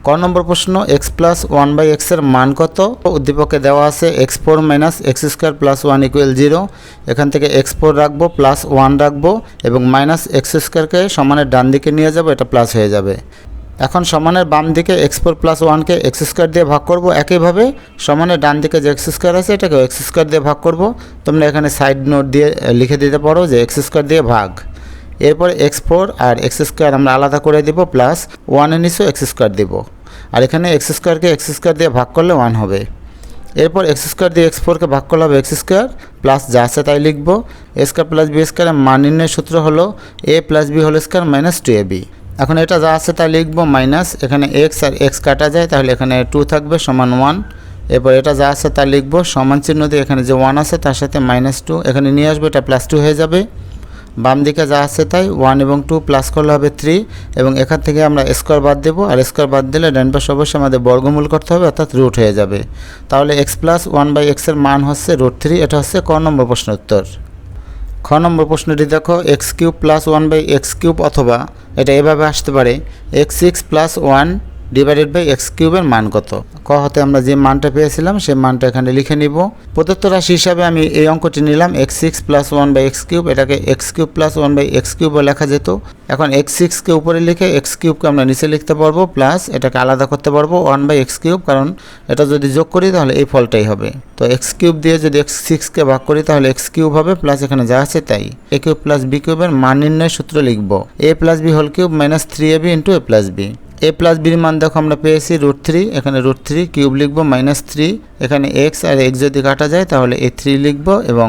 ক নম্বর প্রশ্ন x plus one by এক্সের মান কত? উদ্দীপকে দেওয়া আছে x four minus x square plus one equal 0। এখান থেকে এক্স ফোর রাখবো, প্লাস ওয়ান রাখবো এবং মাইনাস এক্স স্কোয়ারকে সমানের ডান দিকে নিয়ে যাবো, এটা প্লাস হয়ে যাবে। এখন সমানের বাম দিকে এক্স ফোর প্লাস ওয়ানকে এক্স স্কোয়ার দিয়ে ভাগ করব, একইভাবে সমানের ডান দিকে যে এক্স স্কোয়ার আছে এটাকে এক্স স্কোয়ার দিয়ে ভাগ করব। তোমরা এখানে সাইড নোট দিয়ে লিখে দিতে পারো যে এক্স স্কোয়ার দিয়ে ভাগ। এরপরে এক্স ফোর আর এক্স স্কোয়ার আমরা আলাদা করে দিব, প্লাস ওয়ানের নিচেও এক্স স্কোয়ার দিব। আর এখানে এক্স স্কোয়ারকে এক্স স্কোয়ার দিয়ে ভাগ করলে 1 হবে। এরপর এক্স স্কোয়ার দিয়ে এক্স ফোরকে ভাগ করলে হবে এক্স স্কোয়ার, প্লাস যা আছে তাই লিখব। এ স্কোয়ার প্লাস বি স্কোয়ারের মান নির্ণয়ের সূত্র হলো a plus b whole square minus 2ab। এখন এটা যা আছে তাই লিখব, মাইনাস এখানে এক্স আর এক্স কাটা যায়, তাহলে এখানে 2 থাকবে সমান 1। এরপর এটা যা আছে তা লিখব, সমান চিহ্ন দিয়ে এখানে যে 1 আছে তার সাথে -2 এখানে নিয়ে আসবে, এটা +2 হয়ে যাবে। বাম দিকে যা আছে তাই 1 এবং 2 প্লাস করলে হবে 3 এবং এখান থেকে আমরা স্কোয়ার বাদ দেবো, আর স্কোয়ার বাদ দিলে ডান পাশে অবশ্যই আমাদের বর্গমূল করতে হবে, অর্থাৎ রুট হয়ে যাবে। তাহলে এক্স প্লাস ওয়ান বাই এক্সের মান হচ্ছে √3। এটা হচ্ছে ক নম্বর প্রশ্নের উত্তর। খ নম্বর প্রশ্নটি দেখো x cube plus one by x cube, অথবা এটা এভাবে আসতে পারে x six plus one divided by x কিউবের মান কত? ক হতে আমরা যে মানটা পেয়েছিলাম সেই মানটা এখানে লিখে নিব। প্রদত্ত রাশি হিসাবে আমি এই অঙ্কটি নিলাম x six plus one by x cube, এটাকে x cube plus one by x কিউবও লেখা যেত। এখন এক্স সিক্সকে উপরে লিখে এক্স কিউবকে আমরা নিচে লিখতে পারবো, প্লাস এটাকে আলাদা করতে পারবো 1 বাই এক্স কিউব, কারণ এটা যদি যোগ করি তাহলে এই ফলটাই হবে। তো এক্স কিউব দিয়ে যদি এক্স সিক্সকে ভাগ করি তাহলে এক্স কিউব হবে, প্লাস এখানে যা আছে তাই এ কিউব প্লাস বি কিউবের মান নির্ণয়ের সূত্র লিখব a plus b whole cube minus 3ab into a plus b. A plus বির মান দেখো আমরা পেয়েছি √3, এখানে √3 কিউব লিখব -3, এখানে এক্স আর এক্স যদি কাটা যায় তাহলে এই 3 লিখব এবং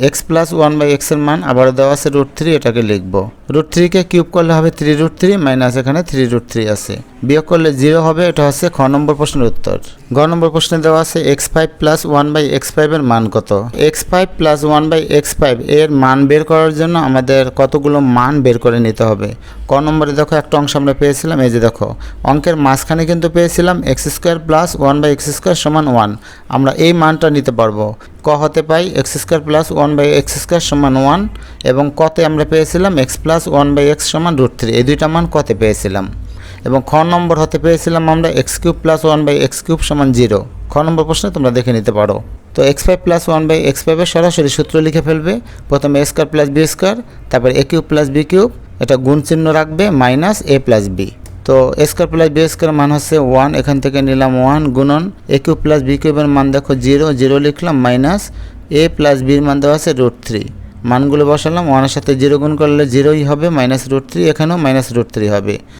এক্স প্লাস ওয়ান বাই এক্সের মান আবারও দেওয়া আছে √3, এটাকে লিখব। √3কে কিউব করলে হবে 3√3 মাইনাস এখানে 3√3 আছে, বিয়োগ করলে 0 হবে। এটা হচ্ছে খ নম্বর প্রশ্নের উত্তর। গ নম্বর প্রশ্নে দেওয়া আছে x5 plus one by x5 এর মান কত? x5 plus one by x5 এর মান বের করার জন্য আমাদের কতগুলো মান বের করে নিতে হবে। ক নম্বরে দেখো একটা অংশ আমরা পেয়েছিলাম, এই যে দেখো অঙ্কের মাঝখানে কিন্তু পেয়েছিলাম x square plus one by x square সমান 1, আমরা এই মানটা নিতে পারবো। ক হতে পাই x square plus one by x square সমান 1 এবং কতে আমরা পেয়েছিলাম x plus one by x সমান √3, এই দুইটা মান কতে পেয়েছিলাম। এবং খ নম্বর হতে পেয়েছিলাম আমরা x cube plus one by x cube সমান 0। খ নম্বর প্রশ্নে তোমরা দেখে নিতে পারো। তো x5 plus one by x5 এর সরাসরি সূত্র লিখে ফেলবে। প্রথমে a square plus B square, তারপর a cube plus B cube, এটা গুণ চিহ্ন রাখবে মাইনাস a প্লাস বি। তো a square plus B square মান হচ্ছে 1, এখান থেকে নিলাম 1 গুণন a কিউব প্লাস বি কিউবের মান দেখো 0 লিখলাম মাইনাস a প্লাস বির মান দেওয়া আছে √3, মানগুলো বসালাম, 1 এর সাথে 0 গুণ করলে 0ই হবে, মাইনাস √3, এখানেও মাইনাস √3 হবে।